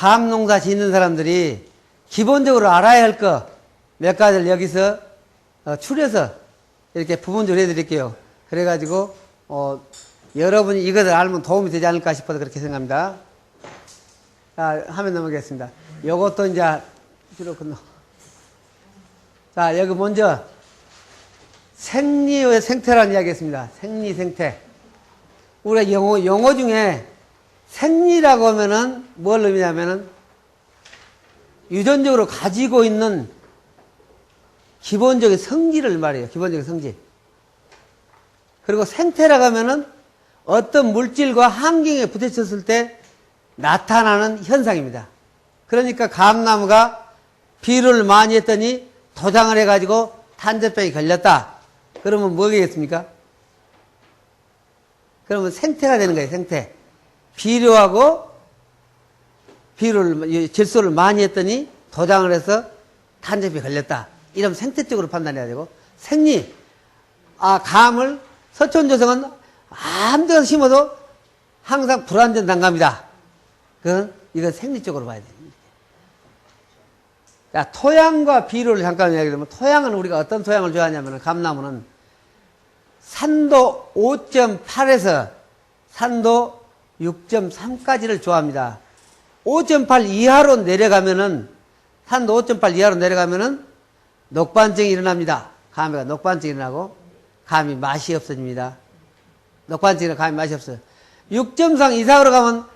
감농사 짓는 사람들이 기본적으로 알아야 할 거 몇 가지를 여기서 추려서 이렇게 부분적으로 해드릴게요. 그래가지고 여러분이 이것을 알면 도움이 되지 않을까 싶어서 그렇게 생각합니다. 자, 화면 넘어가겠습니다. 요것도 이제 뒤로 건너. 자, 여기 먼저 생리의 생태라는 이야기 했습니다. 생리, 생태. 우리가 용어 중에 생리라고 하면은 뭘 의미냐면은 유전적으로 가지고 있는 기본적인 성질을 말해요. 기본적인 성질. 그리고 생태라고 하면은 어떤 물질과 환경에 부딪혔을 때 나타나는 현상입니다. 그러니까 감나무가 비료를 많이 했더니 도장을 해가지고 탄저병이 걸렸다. 그러면 뭐겠습니까? 그러면 생태가 되는 거예요. 생태. 비료를 질소를 많이 했더니 도장을 해서 탄저병이 걸렸다. 이러면 생태적으로 판단해야 되고, 생리. 감을 서촌조성은 아무 데나 심어도 항상 불완전 단감이다. 이건 생리적으로 봐야 됩니다. 자, 토양과 비료를 잠깐 이야기하면, 토양은 우리가 어떤 토양을 좋아하냐면, 감나무는 산도 5.8에서 산도 6.3까지를 좋아합니다. 5.8 이하로 내려가면은, 산도 5.8 이하로 내려가면은 녹반증이 일어납니다. 감에가 녹반증이 일어나고, 감이 맛이 없어집니다. 녹반증이라 감이 맛이 없어요. 6.3 이상으로 가면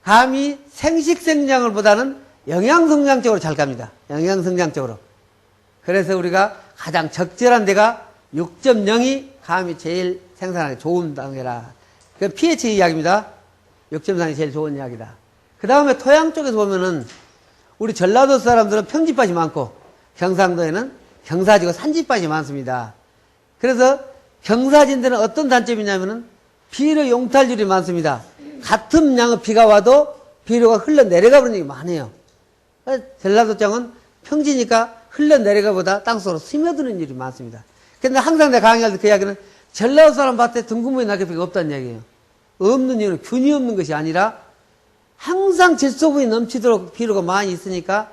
감이 생식생장을 보다는 영양성장적으로 잘 갑니다. 영양성장적으로. 그래서 우리가 가장 적절한 데가 6.0이 감이 제일 생산하기 좋은 단계라. 그 pH 이야기입니다. 6.3이 제일 좋은 이야기다. 그 다음에 토양 쪽에서 보면은 우리 전라도 사람들은 평지밭이 많고 경상도에는 경사지고 산지밭이 많습니다. 그래서 경사진들은 어떤 단점이냐면은 비료 용탈률이 많습니다. 같은 양의 비가 와도 비료가 흘러내려가 버리는 게 많아요. 전라도 쪽은 평지니까 흘러내려가보다 땅속으로 스며드는 일이 많습니다. 근데 항상 내가 강의할 때 그 이야기는 전라도 사람 밭에 등구무에 낙엽비가 없다는 이야기예요. 없는 이유는 균이 없는 것이 아니라 항상 질소분이 넘치도록 비료가 많이 있으니까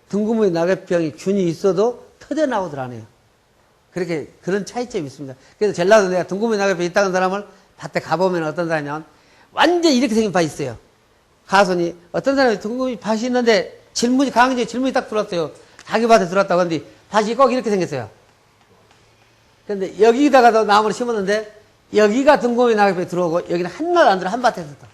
등구무에 낙엽병이 균이 있어도 터져나오더라네요. 그런 차이점이 있습니다. 그래서 전라도 내가 등구무에 낙엽병이 있다는 사람을 밭에 가보면 어떤 사람이냐면 완전 이렇게 생긴 밭이 있어요. 가서니 어떤 사람이 등구무에 밭이 있는데 강의적인 질문이 딱 들어왔어요. 자기 밭에 들어왔다고 하는데 밭이 꼭 이렇게 생겼어요. 그런데 여기다가도 나무를 심었는데 여기가 등고미 낙엽에 들어오고 여기는 한날 안 들어 한 밭에서 또.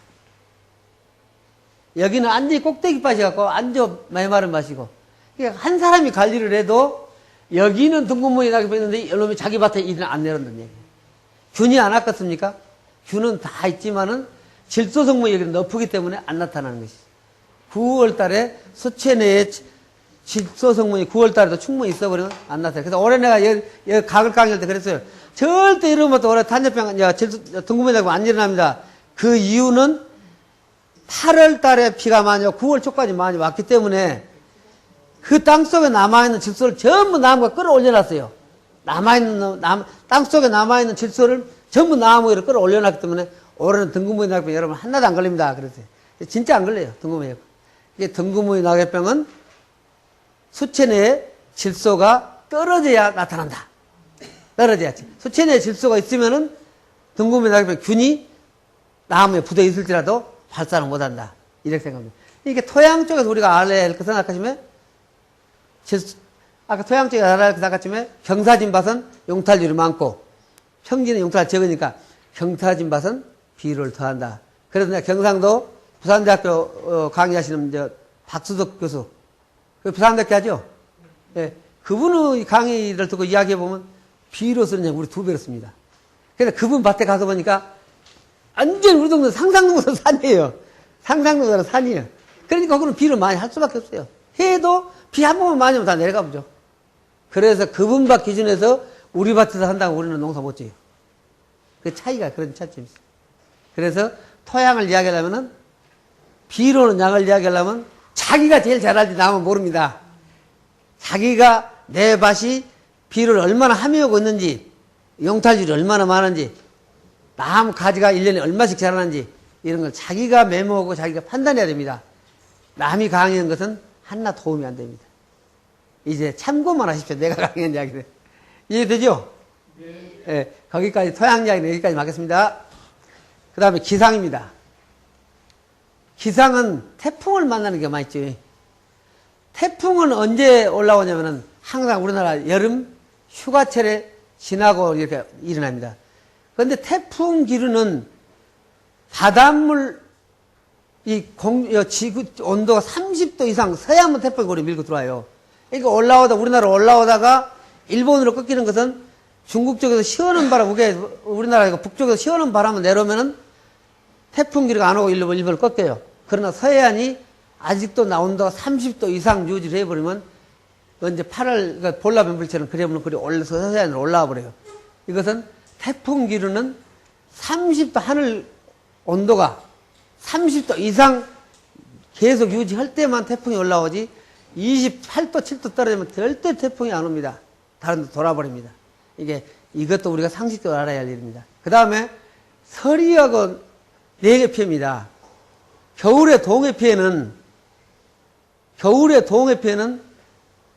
여기는 완전히 꼭대기 밭이갖고 완전 메마른 밭이고. 그러니까 한 사람이 관리를 해도 여기는 등고미 낙엽에 있는데 이놈이 자기 밭에 일은 안 내려온다는 얘기예요. 균이 안 왔겠습니까? 균은 다 있지만은 질소 성분이 여기는 높기 때문에 안 나타나는 것이죠. 9월 달에 수채 내에 질소 성분이 9월 달에도 충분히 있어버리면 안 나타나요. 그래서 올해 내가 여기 가글 강의할 때 그랬어요. 절대 이러면 것도 올해 탄저병, 등구면하고 안 일어납니다. 그 이유는 8월 달에 비가 많이 오고 9월 초까지 많이 왔기 때문에 그 땅속에 남아있는 질소를 전부 나무가 끌어올려놨어요. 땅속에 남아있는 질소를 전부 나무 위로 끌어올려놨기 때문에 올해는 등구무이 낙엽병 여러분 하나도 안 걸립니다. 그랬어요. 진짜 안 걸려요. 등구무이 낙엽병. 이게 등구무이 낙엽병은 수체 내에 질소가 떨어져야 나타난다. 떨어져야지. 수체 내에 질소가 있으면은 등구무이 낙엽병 균이 나무에 붙어 있을지라도 발산을 못한다. 이렇게 생각합니다. 이게 토양 쪽에서 우리가 알아야 할 거 생각하시면 아까 토양 쪽에 알아야 할 거 생각하시면 경사진 밭은 용탈률이 많고 평지는 용탈 적으니까 경사진 밭은 비료를 더한다. 그래서 내가 경상도 부산대학교 강의하시는 박수덕 교수, 그 부산대학교 하죠? 예. 그분의 강의를 듣고 이야기해보면 비료 쓰는 양 우리 2배로 씁니다. 그래서 그분 밭에 가서 보니까 완전 우리 동네 상상동산 산이에요. 상상동산은 산이에요. 그러니까 거기는 비료 많이 할 수밖에 없어요. 해도 비 한 번만 많이 오면 다 내려가 보죠. 그래서 그분 밭 기준에서 우리 밭에서 한다고 우리는 농사 못 지어요. 그 차이가 그런 차이점이 있어요. 그래서 토양을 이야기하려면은 비료는 양을 이야기하려면 자기가 제일 잘 알지 나면 모릅니다. 자기가 내 밭이 비료를 얼마나 함유하고 있는지, 용탈률이 얼마나 많은지, 나무 가지가 1년에 얼마씩 자라는지 이런 걸 자기가 메모하고 자기가 판단해야 됩니다. 남이 강의한 것은 하나 도움이 안 됩니다. 이제 참고만 하십시오. 내가 강의한 이야기를. 이해되죠? 네. 예, 거기까지, 토양 이야기는 여기까지 하겠습니다. 그 다음에 기상입니다. 기상은 태풍을 만나는 게 많이 있죠. 태풍은 언제 올라오냐면은 항상 우리나라 여름 휴가철에 지나고 이렇게 일어납니다. 그런데 태풍 기류는 바닷물, 지구 온도가 30도 이상 서야만 태풍이 우리 밀고 들어와요. 그러니까 우리나라 올라오다가 일본으로 꺾이는 것은 중국 쪽에서 시원한 바람, 우리나라 북쪽에서 시원한 바람을 내려오면은 태풍 기류가 안 오고 일본을 꺾여요. 그러나 서해안이 아직도 온도가 30도 이상 유지를 해버리면 이제 8월, 그러니까 볼라뱀불처럼 그래보면 그리 올라서 서해안으로 올라와 버려요. 이것은 태풍 기류는 30도 하늘 온도가 30도 이상 계속 유지할 때만 태풍이 올라오지 28도, 7도 떨어지면 절대 태풍이 안 옵니다. 다른 데 돌아버립니다. 이것도 우리가 상식적으로 알아야 할 일입니다. 그 다음에 서리하고 네개 피해입니다. 겨울의 동해 피해는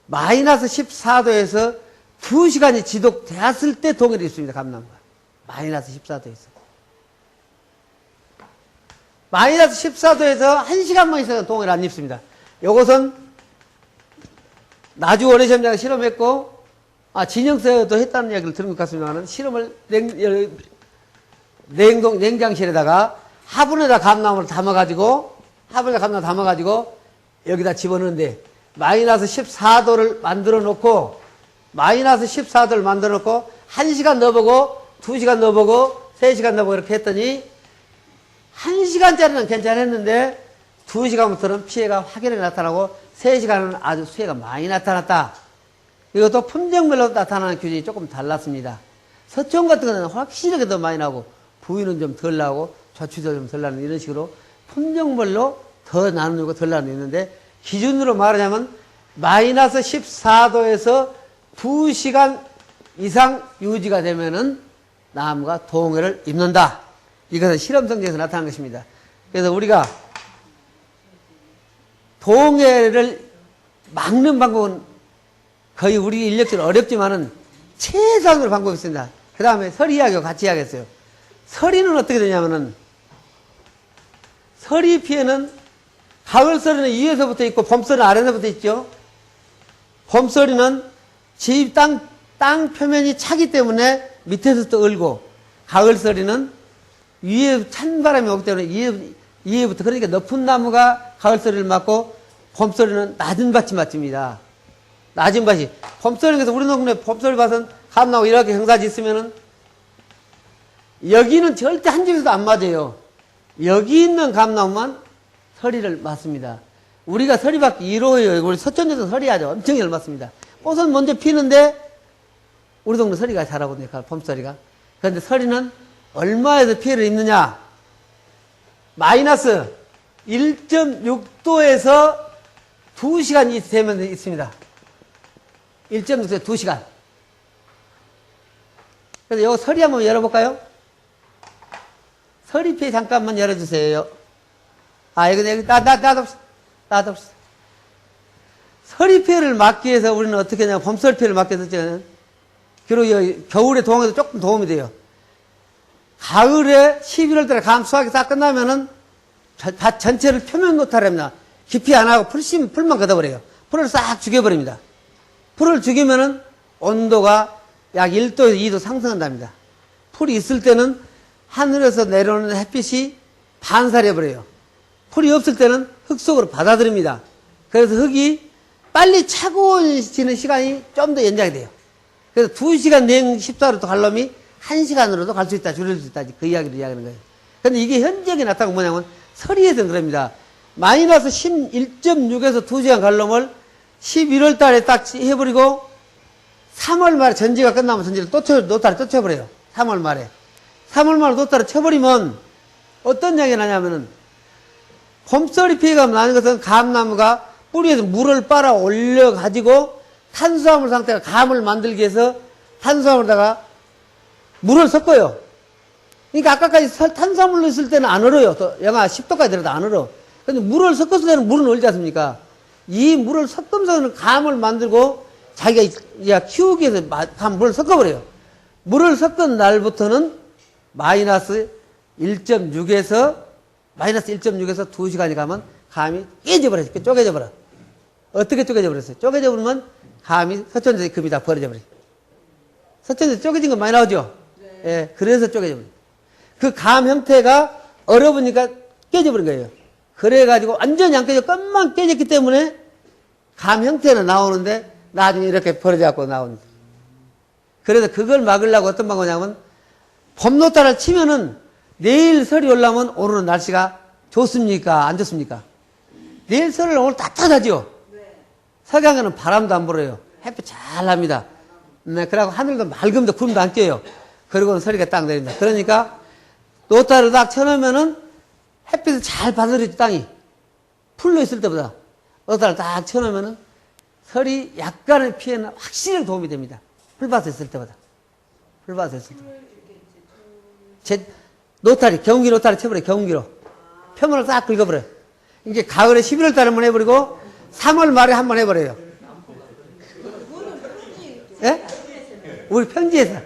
마이너스 14도에서 2시간이 지속되었을 때 동해를 입습니다. 감나무가. 마이너스 14도에서. 마이너스 14도에서 1시간만 있어도 동해를 안 입습니다. 요것은 나주 어뢰시험장에 실험했고, 진영서도 했다는 이야기를 들은 것 같습니다만, 실험을 냉장실에다가 화분에다 감나무를 담아가지고, 여기다 집어넣는데, 마이너스 14도를 만들어 놓고, 1시간 넣어보고, 2시간 넣어보고, 3시간 넣어보고 이렇게 했더니, 1시간짜리는 괜찮았는데, 2시간부터는 피해가 확연히 나타나고, 3시간은 아주 수해가 많이 나타났다. 이것도 품종별로 나타나는 규정이 조금 달랐습니다. 서촌 같은 경우는 확실하게 더 많이 나고, 부위는 좀 덜 나고, 좌추도 좀 덜 나는 이런 식으로 품종별로 더 나누고 덜 나누는데, 기준으로 말하자면, 마이너스 14도에서 2시간 이상 유지가 되면은 나무가 동해를 입는다. 이것은 실험 성질에서 나타난 것입니다. 그래서 우리가 동해를 막는 방법은 거의 우리 인력적으로 어렵지만은 최소한으로 방법이 있습니다. 그 다음에 서리 이야기와 같이 이야기했어요. 서리는 어떻게 되냐면은, 서리 피해는 가을 서리는 위에서부터 있고 봄서리는 아래서부터 있죠. 봄서리는 땅 표면이 차기 때문에 밑에서부터 얼고, 가을 서리는 위에 찬 바람이 오기 때문에 위에부터, 그러니까 높은 나무가 가을 서리를 맞고, 봄서리는 낮은 밭이 맞습니다. 낮은 밭이. 봄서리에서 우리 동네 봄서리 밭은 감나무 이렇게 형사지 있으면은, 여기는 절대 한 집에서도 안 맞아요. 여기 있는 감나무만 서리를 맞습니다. 우리가 서리밖에 이로해요. 우리 서천에서 서리하죠. 엄청 잘 맞습니다. 꽃은 먼저 피는데, 우리 동네 서리가 잘하거든요. 봄서리가. 그런데 서리는 얼마에서 피해를 입느냐? 마이너스 1.6도에서 2시간이 되면 있습니다. 1.6도에서 2시간. 그래서 이거 서리 한번 열어볼까요? 서리 피해 잠깐만 열어주세요. 여기 놔둡시다. 서리 피해를 막기 위해서 우리는 어떻게 하냐면, 봄서리 피해를 막기 위해서, 그리고 겨울에 동해도 조금 도움이 돼요. 가을에 11월 달에 감 수확이 싹 끝나면은 밭 전체를 표면 노탈합니다. 깊이 안 하고 풀만 걷어버려요. 풀을 싹 죽여버립니다. 풀을 죽이면은 온도가 약 1도에서 2도 상승한답니다. 풀이 있을 때는 하늘에서 내려오는 햇빛이 반사해버려요. 풀이 없을 때는 흙 속으로 받아들입니다. 그래서 흙이 빨리 차가워지는 시간이 좀 더 연장이 돼요. 그래서 2시간 냉 14도로 갈 놈이 1시간으로도 갈 수 있다, 줄일 수 있다. 그 이야기를 이야기하는 거예요. 근데 이게 현저하게 나타나는 건 뭐냐면, 서리에서는 그럽니다. 마이너스 11.6에서 2시간 갈 놈을 11월 달에 딱 해버리고, 3월 말에 전지가 끝나면 전지를 노타를 또 쳐버려요. 3월 말에. 3월 말에 노타를 쳐버리면, 어떤 이야기가 나냐면은, 봄서리 피해가 나는 것은 감나무가 뿌리에서 물을 빨아 올려가지고, 탄수화물 상태가 감을 만들기 위해서 탄수화물에다가 물을 섞어요. 그러니까 아까까지 탄수화물로 있을 때는 안 얼어요. 또 영하 10도까지 들어도 안 얼어. 근데 물을 섞었을 때는 물은 얼지 않습니까? 이 물을 섞으면서는 감을 만들고 자기가 키우기 위해서 물을 섞어버려요. 물을 섞은 날부터는 마이너스 1.6에서 2시간이 가면 감이 깨져버려요. 쪼개져 버려. 어떻게 쪼개져 버렸어요? 쪼개져 버리면 감이 서천에서 금이 다 버려져 버려요. 서천에서 쪼개진 거 많이 나오죠? 네. 예, 그래서 쪼개져 버려요. 그 감 형태가 얼어보니까 깨져 버린 거예요. 그래가지고 완전히 안 깨져, 끝만 깨졌기 때문에 감 형태는 나오는데 나중에 이렇게 벌어져 갖고 나옵니다. 그래서 그걸 막으려고 어떤 방법이냐면 봄노타를 치면은 내일 설이 올라오면 오늘은 날씨가 좋습니까? 안 좋습니까? 내일 설을 오늘 따뜻하죠? 석양에는 바람도 안 불어요. 햇빛 잘 납니다. 네, 그러고 하늘도 맑음도 구름도 안 껴요. 그리고는 서리가 딱 내립니다. 그러니까 노타를 딱 쳐놓으면은 햇빛을 잘 받아들이죠, 땅이. 풀로 있을 때보다. 노타를 딱 쳐놓으면은 설이 약간의 피해는 확실히 도움이 됩니다. 풀밭에 있을 때보다. 풀밭에 있을 때. 노타리, 경운기 노타리 쳐버려요, 경운기로. 표면을 딱 긁어버려요. 이제 가을에 11월 달에 한번 해버리고, 3월 말에 한번 해버려요. 예? 우리 평지에서.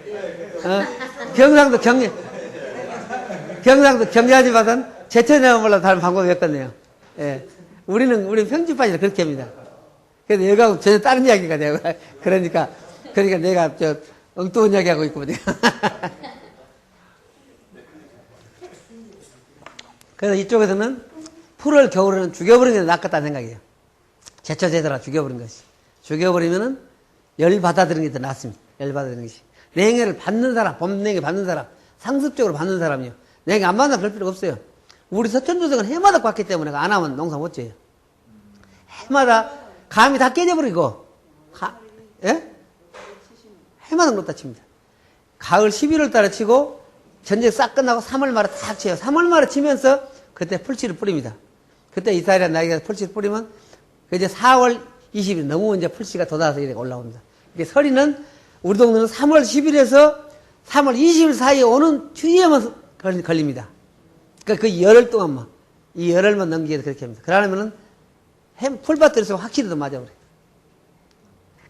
경상도 경리하지 마선 제천에 몰라도 다른 방법이 없겠네요. 예. 우리 평지판이라 그렇게 합니다. 그래서 여기하고 전혀 다른 이야기가 되고, 그러니까 내가 엉뚱한 이야기 하고 있거든요. 그래서 이쪽에서는 풀을 겨울에는 죽여버리는 게 낫겠다는 생각이에요. 제철제대로 죽여버린 것이. 죽여버리면은 열 받아들이는 게 더 낫습니다. 열 받아들이는 것이. 냉해를 받는 사람, 봄냉해 받는 사람, 상습적으로 받는 사람이요. 냉해 안 받나 별 필요가 없어요. 우리 서천조석은 해마다 받기 때문에 안 하면 농사 못 지어요. 해마다 감이 다 깨져버리고, 예? 해마다 놓다 칩니다. 가을 11월 달에 치고, 전쟁 싹 끝나고 3월 말에 딱 쳐요. 3월 말에 치면서 그때 풀씨를 뿌립니다. 그때 이탈리아 나이가 풀씨를 뿌리면, 이제 4월 20일 너무 이제 풀씨가 돋아서 이렇게 올라옵니다. 이게 설이는 우리 동네는 3월 10일에서 3월 20일 사이에 오는 추위에만 걸립니다. 그러니까 그 열흘 동안만, 이 열흘만 넘기게 그렇게 합니다. 그러면은 풀밭들에서 확실히 더 맞아버려요.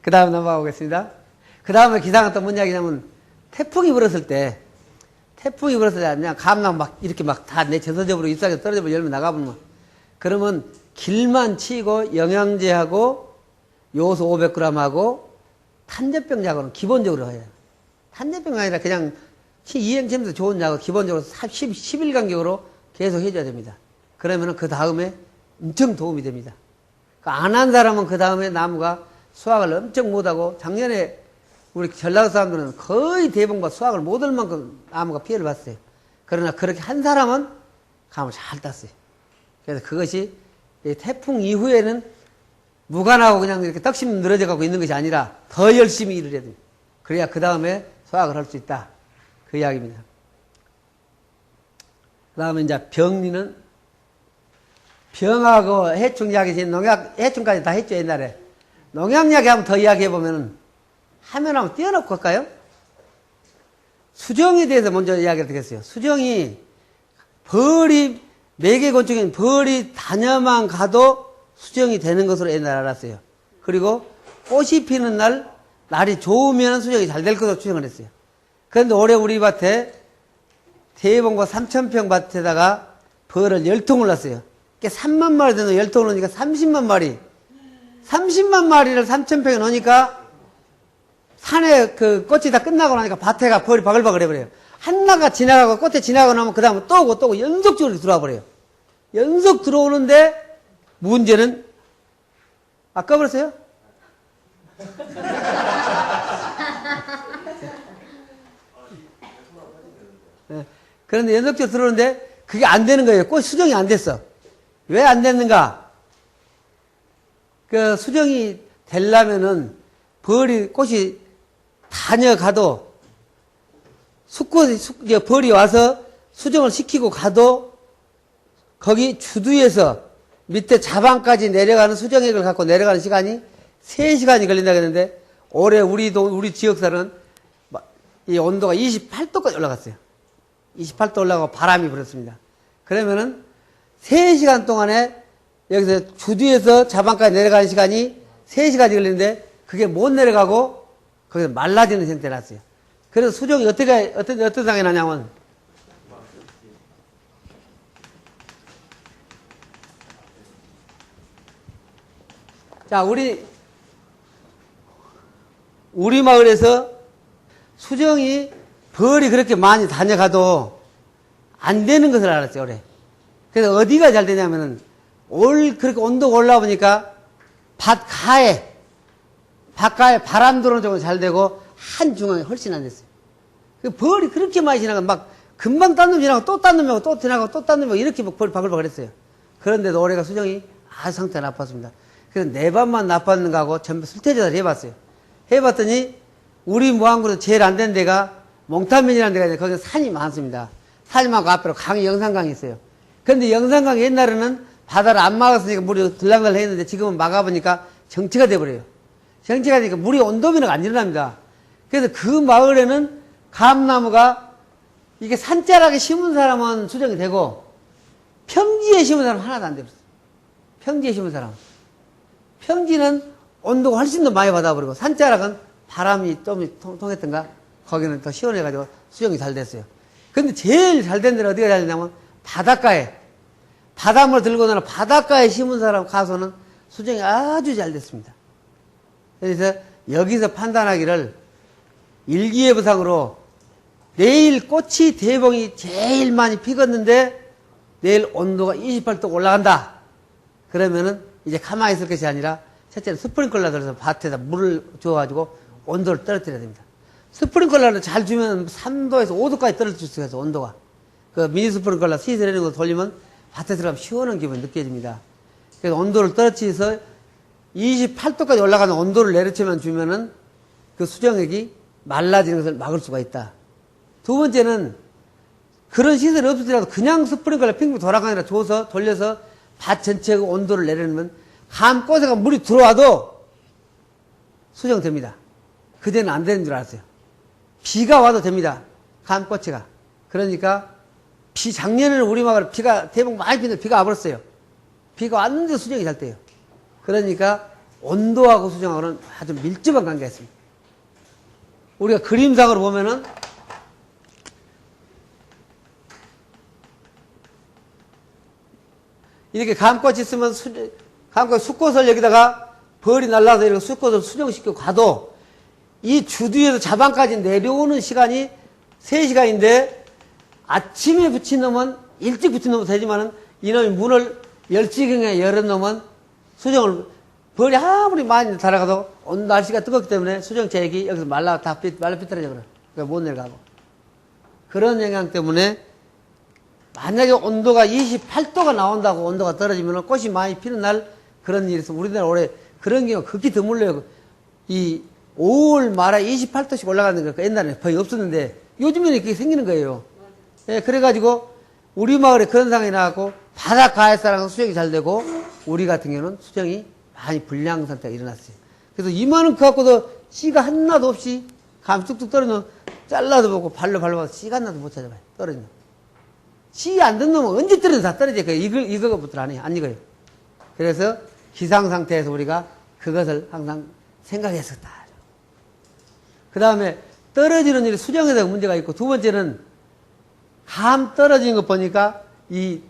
그 다음에 넘어가 보겠습니다. 그 다음에 기상은 또 뭔 이야기냐면, 태풍이 불었을 때 그냥 감나무 막 이렇게 막 다 내 저서접으로 잎사귀 떨어져버려 열매 나가보면, 그러면 길만 치고 영양제하고 요소 500g하고 탄저병약은 기본적으로 해요. 탄저병이 아니라 그냥 이행체면서 좋은 약을 기본적으로 10일 간격으로 계속 해줘야 됩니다. 그러면은 그 다음에 엄청 도움이 됩니다. 안 한 사람은 그 다음에 나무가 수확을 엄청 못하고, 작년에 우리 전라도 사람들은 거의 대부분과 수확을 못할 만큼 나무가 피해를 봤어요. 그러나 그렇게 한 사람은 감을 잘 땄어요. 그래서 그것이 태풍 이후에는 무관하고 그냥 이렇게 떡심 늘어져 가고 있는 것이 아니라 더 열심히 일을 해야 됩니다. 그래야 그 다음에 수확을 할 수 있다. 그 이야기입니다. 그 다음에 이제 병리는 병하고 해충 이야기, 농약, 해충까지 다 했죠, 옛날에. 농약 이야기 한번 더 이야기해 보면은, 화면 한번 띄워놓고 할까요? 수정에 대해서 먼저 이야기를 드리겠어요. 수정이 매개곤충인 벌이 다녀만 가도 수정이 되는 것으로 옛날에 알았어요. 그리고 꽃이 피는 날이 좋으면 수정이 잘 될 것으로 추정을 했어요. 그런데 올해 우리 밭에 대봉과 3,000평 밭에다가 벌을 10통을 놨어요. 3만 마리 되는 10통을 넣으니까 30만 마리. 30만 마리를 3,000평에 넣으니까 산에 그 꽃이 다 끝나고 나니까 밭에가 벌이 바글바글 해버려요. 하나가 지나가고 꽃에 지나가고 나면 그 다음에 또 오고 또 오고 연속적으로 들어와 버려요. 연속 들어오는데 문제는 꺼버렸어요? 네. 그런데 연속적으로 들어오는데 그게 안 되는 거예요. 꽃 수정이 안 됐어. 왜 안 됐는가? 그 수정이 되려면은 꽃이 다녀가도 벌이 와서 수정을 시키고 가도 거기 주두에서 밑에 자방까지 내려가는 수정액을 갖고 내려가는 시간이 3시간이 걸린다고 했는데, 올해 우리 지역사는 이 온도가 28도까지 올라갔어요. 28도 올라가고 바람이 불었습니다. 그러면은 3시간 동안에 여기서 주뒤에서 자방까지 내려가는 시간이 3시간이 걸리는데 그게 못 내려가고 거기서 말라지는 형태를 났어요. 그래서 수정이 어떤 상황이 나냐면 자, 우리 마을에서 수정이 벌이 그렇게 많이 다녀가도 안 되는 것을 알았어요, 올해. 그래서 어디가 잘 되냐면은 그렇게 온도가 올라오니까 밭가에 바람 들어오는 쪽으로 잘 되고 한중앙에 훨씬 안 됐어요. 그 벌이 그렇게 많이 지나가 막 금방 딴 놈 지나가고 또 딴 놈이 또 지나가고 또 딴 놈이 이렇게 벌이 바글바글 했어요. 그런데도 올해가 수정이 아주 상태가 나빴습니다. 그래서 네 반만 나빴는 거하고 전부 술태조사를 해봤어요. 해봤더니 우리 무안군에서 제일 안 된 데가 몽탄면이라는 데가 있는데 거기서 산이 많습니다. 산이 많고 앞으로 강이 영산강이 있어요. 그런데 영산강이 옛날에는 바다를 안 막았으니까 물이 들락날락 했는데 지금은 막아보니까 정체가 돼버려요. 정체가 되니까 물이 온도변화가 안 일어납니다. 그래서 그 마을에는 감나무가 이게 산자락에 심은 사람은 수정이 되고 평지에 심은 사람은 하나도 안 되었어요. 평지에 심은 사람. 평지는 온도가 훨씬 더 많이 받아버리고 산자락은 바람이 좀 통했던가 거기는 더 시원해가지고 수정이 잘 됐어요. 근데 제일 잘 된 데는 어디가 잘 됐냐면 바닷가에 바닷물 들고 나는 바닷가에 심은 사람 가서는 수정이 아주 잘 됐습니다. 그래서 여기서 판단하기를 일기예보상으로 내일 꽃이 대봉이 제일 많이 피었는데 내일 온도가 28도 올라간다. 그러면은 이제 가만히 있을 것이 아니라 첫째는 스프링클러 들어서 밭에다 물을 줘가지고 온도를 떨어뜨려야 됩니다. 스프링클러를 잘 주면 3도에서 5도까지 떨어질 수 있어요, 온도가. 그 미니 스프링클러 시설해놓은 거 돌리면 밭에 들어가면 시원한 기분이 느껴집니다. 그래서 온도를 떨어뜨려서 28도까지 올라가는 온도를 내려치면 주면은 그 수정액이 말라지는 것을 막을 수가 있다. 두 번째는 그런 시설이 없을지라도 그냥 스프링클러 핑크 돌아가느라 줘서 돌려서 밭 전체 온도를 내려놓으면 감꽃에가 물이 들어와도 수정됩니다. 그때는 안 되는 줄 알았어요. 비가 와도 됩니다. 감꽃이가. 그러니까 작년에는 우리 마을에 비가 대부분 많이 피는데 비가 와버렸어요. 비가 왔는데 수정이 잘 돼요. 그러니까 온도하고 수정하고는 아주 밀접한 관계가 있습니다. 우리가 그림상으로 보면은 이렇게 감꽃이 있으면 감꽃 숫꽃을 여기다가 벌이 날라서 이렇게 숫꽃을 수정시키고 가도 이 주뒤에서 자방까지 내려오는 시간이 3시간인데 아침에 붙인 놈은 일찍 붙인 놈은 되지만은 이놈이 문을 10시경에 열은 놈은 수정을 벌이 아무리 많이 달아가도 오늘 날씨가 뜨겁기 때문에 수정 제액이 여기서 말라 삐뚤어져 그래. 그러니까 못 내려가고. 그런 영향 때문에 만약에 온도가 28도가 나온다고 온도가 떨어지면 꽃이 많이 피는 날 그런 일이 있어. 우리나라 올해 그런 경우가 극히 드물려요. 이 5월 말에 28도씩 올라가는 거 옛날에 거의 없었는데 요즘에는 그게 생기는 거예요. 예, 그래가지고 우리 마을에 그런 상황이 나왔고 바닷가에서랑 수정이 잘 되고 우리 같은 경우는 수정이 많이 불량 상태가 일어났어요. 그래서 이만한 그 갖고도 씨가 하나도 없이 감 뚝뚝 떨어지면 잘라도 보고 발로 밟아서 씨가 하나도 못 찾아봐요. 떨어지면. 씨 안 든 놈은 언제 떨어져 다 떨어져요. 이거부터 안 해요. 안 익어요. 그래서 기상 상태에서 우리가 그것을 항상 생각했었다. 그 다음에 떨어지는 일이 수정에 대한 문제가 있고 두 번째는 감 떨어지는 것 보니까 이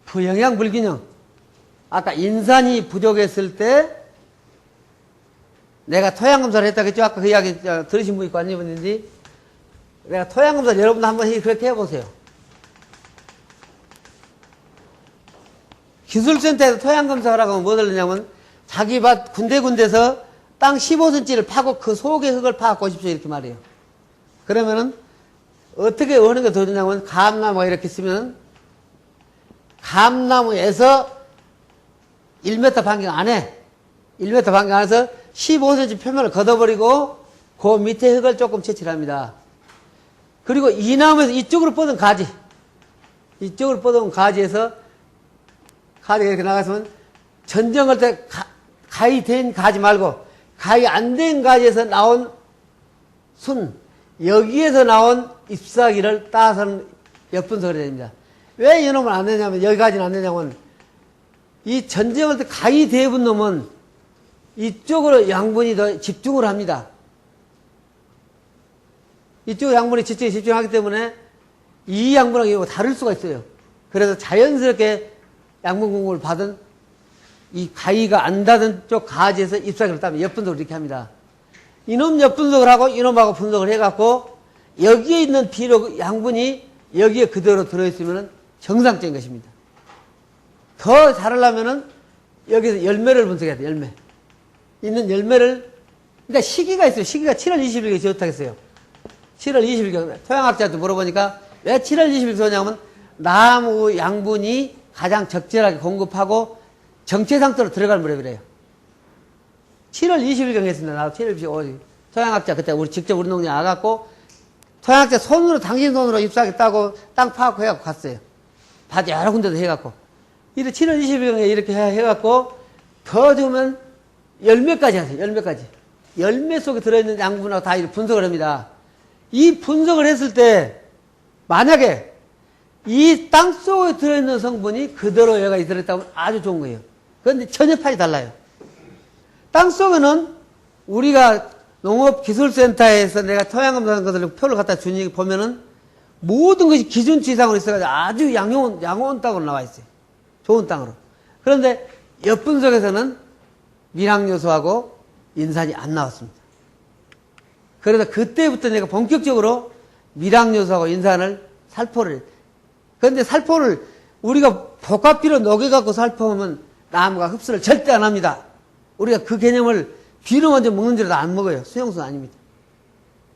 부영양 불균형 아까 인산이 부족했을 때 내가 토양검사를 했다고 했죠. 아까 그 이야기 들으신 분 있고 안 해봤는지 내가 토양검사를 여러분도 한번 그렇게 해보세요. 기술센터에서 토양검사를 하면 뭐 들리냐면 자기 밭 군데군데서 땅 15cm를 파고 그 속의 흙을 파갖고 오십시오 이렇게 말해요. 그러면은 어떻게 어느 게 더 되냐면 감나무가 이렇게 있으면 감나무에서 1m 반경 안에 1m 반경 안에서 15cm 표면을 걷어버리고 그 밑에 흙을 조금 채취합니다. 그리고 이 나무에서 이쪽으로 뻗은 가지 이쪽으로 뻗은 가지에서 가지가 이렇게 나갔으면 전정할 때 가위 된 가지 말고 가위 안 된 가지에서 나온 순 여기에서 나온 잎사귀를 따서는 역분석을 해야 됩니다. 왜 이놈을 안 내냐면 여기까지는 안 내냐면 이 전쟁할 때 가히 대부분 놈은 이쪽으로 양분이 더 집중을 합니다. 이쪽 양분이 집중하기 때문에 이 양분하고 다를 수가 있어요. 그래서 자연스럽게 양분 공급을 받은 이 가위가 안 닿은 쪽 가지에서 잎사귀를 따면 엿분석을 이렇게 합니다. 이놈 엿분석을 하고 이놈하고 분석을 해갖고 여기에 있는 비료 양분이 여기에 그대로 들어있으면 정상적인 것입니다. 더 잘하려면은 여기서 열매를 분석해야 돼, 열매. 있는 열매를, 그러니까 시기가 있어요. 시기가 7월 20일에 좋다겠어요. 7월 20일, 토양학자한테 물어보니까 왜 7월 20일 좋냐면 나무 양분이 가장 적절하게 공급하고 정체 상태로 들어갈 무렵이래요. 7월 20일경에 했습니다. 나도 7월 20일, 토양학자 그때 우리 직접 우리 농장에 와갖고 토양학자 손으로, 당신 손으로 잎사귀 따고 땅 파악고 해갖고 갔어요. 밭 여러 군데도 해갖고. 이래 7월 20일경에 이렇게 해갖고 더 주면 열매까지 하세요. 열매까지. 열매 속에 들어있는 양분하고 다 이렇게 분석을 합니다. 이 분석을 했을 때 만약에 이 땅 속에 들어있는 성분이 그대로 얘가 들어있다면 아주 좋은 거예요. 그런데 전혀 판이 달라요. 땅 속에는 우리가 농업기술센터에서 내가 토양검사한 것을 표를 갖다 주니 보면은 모든 것이 기준치 이상으로 있어가지고 아주 양호한 땅으로 나와 있어요. 좋은 땅으로. 그런데 엿분석에서는 미량요소하고 인산이 안 나왔습니다. 그래서 그때부터 내가 본격적으로 미량요소하고 인산을 살포를 해요. 그런데 살포를 우리가 복합비로 녹여갖고 살포하면 나무가 흡수를 절대 안 합니다. 우리가 그 개념을 비료 먼저 먹는 줄도 안 먹어요. 수용성 아닙니다.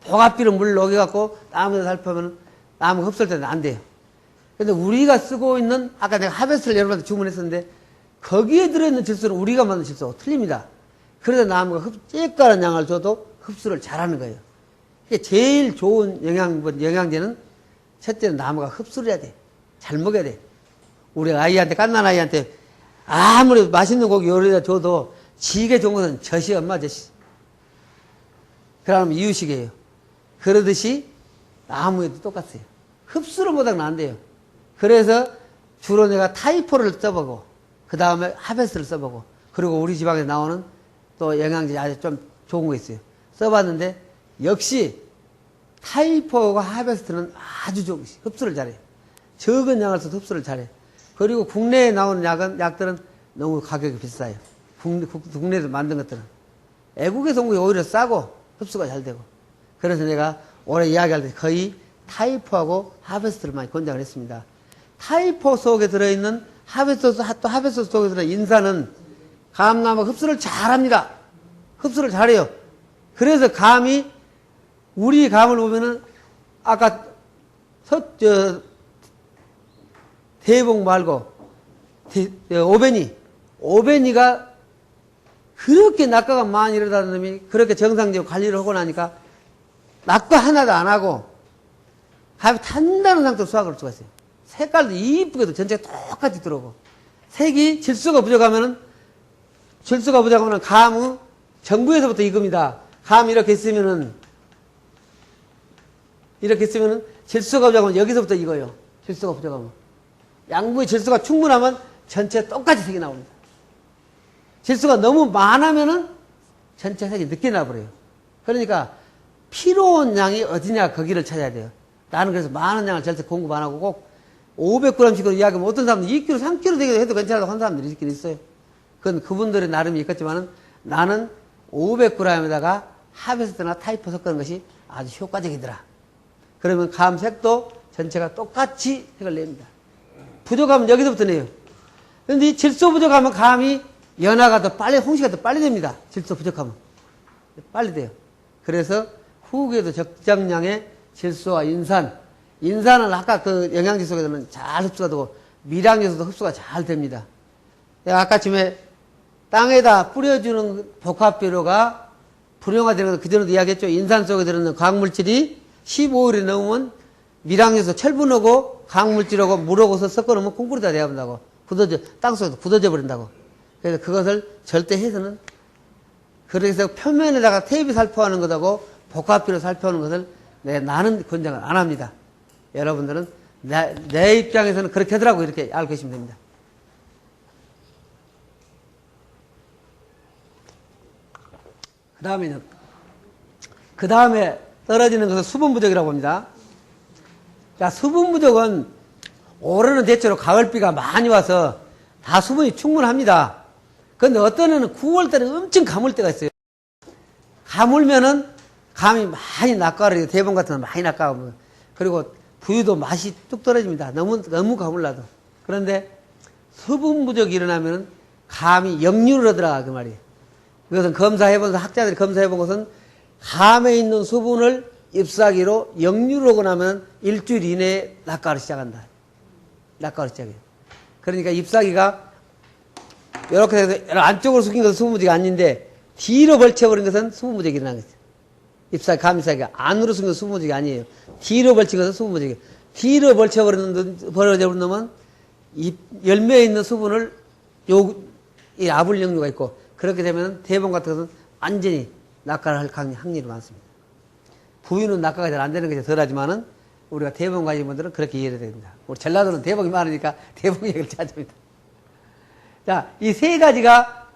복합비로 물 녹여갖고 나무에 살포하면 나무가 흡수할 때는 안 돼요. 그런데 우리가 쓰고 있는, 아까 내가 하베스트를 여러분한테 주문했었는데 거기에 들어있는 질소는 우리가 만든 질소가 틀립니다. 그래서 나무가 쬐까는 양을 줘도 흡수를 잘하는 거예요. 이게 제일 좋은 영양제는 첫째는 나무가 흡수를 해야 돼. 잘 먹어야 돼. 우리 아이한테, 갓난 아이한테 아무리 맛있는 고기 요리해서 줘도 지게 좋은 것은 젖이 엄마 젖이. 그러면 이유식이에요. 그러듯이 나무에도 똑같아요. 흡수를 못하면 안 돼요. 그래서 주로 내가 타이포를 써보고 그 다음에 하베스를 써보고 그리고 우리 지방에서 나오는 또 영양제 아주 좀 좋은 거 있어요. 써봤는데 역시 타이포와 하베스트는 아주 좋은 것이 흡수를 잘해요. 적은 양을 써도 흡수를 잘해요. 그리고 국내에 나오는 약들은 너무 가격이 비싸요. 국내에서 만든 것들은. 애국에서 온 게 오히려 싸고 흡수가 잘 되고. 그래서 내가 올해 이야기할 때 거의 타이포하고 하베스트를 많이 권장을 했습니다. 타이포 속에 들어있는 하베스트 속에 들어있는 인산은 감나무 흡수를 잘합니다. 흡수를 잘해요. 그래서 감이, 우리 감을 보면은 아까 대봉 말고 오베니가 그렇게 낙과가 많이 일어나는 놈이 그렇게 정상적으로 관리를 하고 나니까 낙과 하나도 안 하고 감이 단단한 상태로 수확을 할 수가 있어요. 색깔도 이쁘게도 전체가 똑같이 들어오고 색이 질소가 부족하면은 감은 정부에서부터 이겁니다. 감이 이렇게 있으면은 질소가 부족하면 여기서부터 익어요. 질소가 부족하면. 양분의 질소가 충분하면 전체 똑같이 색이 나옵니다. 질소가 너무 많으면은 전체 색이 늦게 나버려요. 그러니까 필요한 양이 어디냐 거기를 찾아야 돼요. 나는 그래서 많은 양을 절대 공급 안 하고 꼭 500g씩으로 이야기하면 어떤 사람은 2kg, 3kg 되게 해도 괜찮다고 하는 사람들이 있긴 있어요. 그건 그분들의 나름이 있겠지만은 나는 500g에다가 하베스트나 타이포 섞는 것이 아주 효과적이더라. 그러면 감 색도 전체가 똑같이 색을 냅니다. 부족하면 여기서부터 내요. 그런데 이 질소 부족하면 감이 연화가 더 빨리, 홍시가 더 빨리 됩니다. 질소 부족하면. 빨리 돼요. 그래서 후기에도 적정량의 질소와 인산은 아까 그 영양제 속에서는 잘 흡수가 되고 미량에서도 흡수가 잘 됩니다. 내가 아까쯤에 땅에다 뿌려주는 복합비료가 불용화되는 것, 그전에도 이야기했죠. 인산 속에 들어있는 광물질이 15일이 넘으면 미량에서 철분하고 광물질하고 물하고서 섞어놓으면 콩뿌리가 돼야 한다고. 땅 속에서 굳어져 버린다고. 그래서 그것을 절대 해서는, 그래서 표면에다가 테이프 살포하는 것하고 복합비료 살포하는 것을 나는 권장을 안 합니다. 여러분들은 내 입장에서는 그렇게 하더라고 이렇게 알고 계시면 됩니다. 그 다음에 떨어지는 것은 수분 부족이라고 봅니다. 자, 수분 부족은 올해는 대체로 가을비가 많이 와서 다 수분이 충분합니다. 근데 어떤 애는 9월달에 엄청 가물 때가 있어요. 가물면은 감이 많이 낚아가요. 대봉 같은 건 많이 낚아가고. 그리고 부유도 맛이 뚝 떨어집니다. 너무 가물나도. 그런데 수분 부족이 일어나면은 감이 역류로 들어가, 그 말이에요. 이것은 학자들이 검사해본 것은 감에 있는 수분을 ip사귀로 역류로 오고 나면 일주일 이내에 낚아를 시작한다. 낚아를 시작해요. 그러니까 ip사귀가 이렇게 해서 안쪽으로 숙인 것은 수분 부족이 아닌데 뒤로 벌쳐버린 것은 수분 부족이 일어나는 거죠. 감 ip사귀가 안으로 숙인 것은 수분 부족이 아니에요. 뒤로 벌친 것은 수분 부족이에요. 뒤로 벌쳐버린 놈은 이 열매에 있는 수분을 이 아불 역류가 있고, 그렇게 되면 대봉 같은 것은 완전히 낚아를 할 확률이 많습니다. 부유는 낚아가 잘 안 되는 것이 덜하지만은 우리가 대봉 가진 분들은 그렇게 이해해야 됩니다. 우리 전라도는 대봉이 많으니까 대봉 얘기를 찾습니다. 자, 이 세 가지가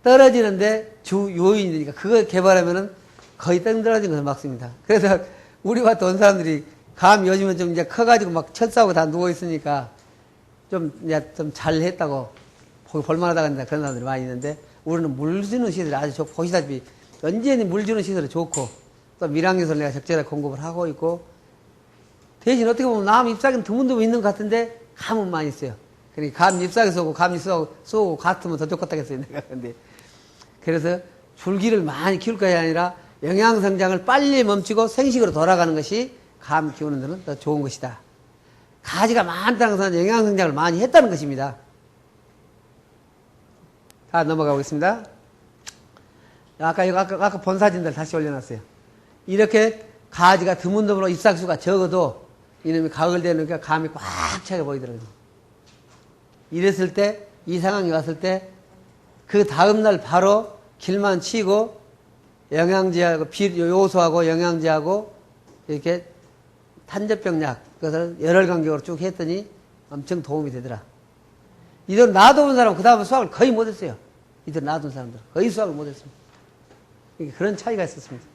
떨어지는데 주 요인이니까 그걸 개발하면은 거의 땡 떨어진 것을 막습니다. 그래서 우리와 돈 사람들이 감 요즘은 좀 이제 커가지고 막 철사하고 다 누워있으니까 좀 잘했다고 볼만하다고 한다 그런 사람들이 많이 있는데, 우리는 물 주는 시설이 아주 좋고, 보시다시피 언제니 물 주는 시설이 좋고, 또 밀양요소를 내가 적절하게 공급을 하고 있고, 대신 어떻게 보면 남 잎사귀는 드문드문 있는 것 같은데 감은 많이 있어요. 그러니까 감 잎사귀 쏘고 감 쏘고 같으면 더 좋겠다겠어요, 내가. 근데 그래서 줄기를 많이 키울 것이 아니라 영양성장을 빨리 멈추고 생식으로 돌아가는 것이 감 키우는 데는 더 좋은 것이다. 가지가 많다는 것은 영양성장을 많이 했다는 것입니다. 자, 넘어가 보겠습니다. 아까 본 사진들 다시 올려놨어요. 이렇게 가지가 드문드문 잎사귀수가 적어도 이놈이 가을 되니까 감이 꽉 차게 보이더라고요. 이랬을 때, 이 상황이 왔을 때, 그 다음날 바로 길만 치고 영양제하고, 요소하고 영양제하고 이렇게 탄저병약, 그것을 열흘 간격으로 쭉 했더니 엄청 도움이 되더라. 이들 놔둔 사람은 그 다음에 수확을 거의 못했어요. 이들 놔둔 사람들 거의 수확을 못했습니다. 그런 차이가 있었습니다.